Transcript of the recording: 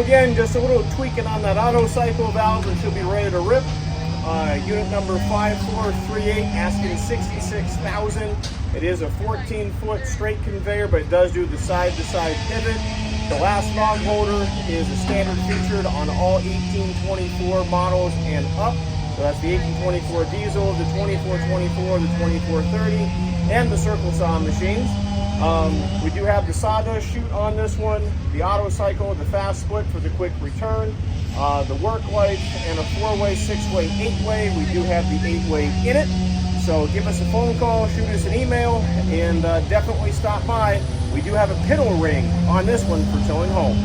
again, just a little tweaking on that auto cycle valve and she'll be ready to rip. Unit number 5438, asking $66,000. It is a 14-foot straight conveyor, but it does do the side-to-side pivot. The last log holder is a standard featured on all 1824 models and up. So that's the 1824 diesel, the 2424, the 2430, and the circle saw machines. We do have the sawdust chute on this one, the auto cycle, the fast split for the quick return, the work light, and a 4-way, 6-way, 8-way. We do have the 8-way in it. So give us a phone call, shoot us an email, and definitely stop by. We do have a piddle ring on this one for towing home.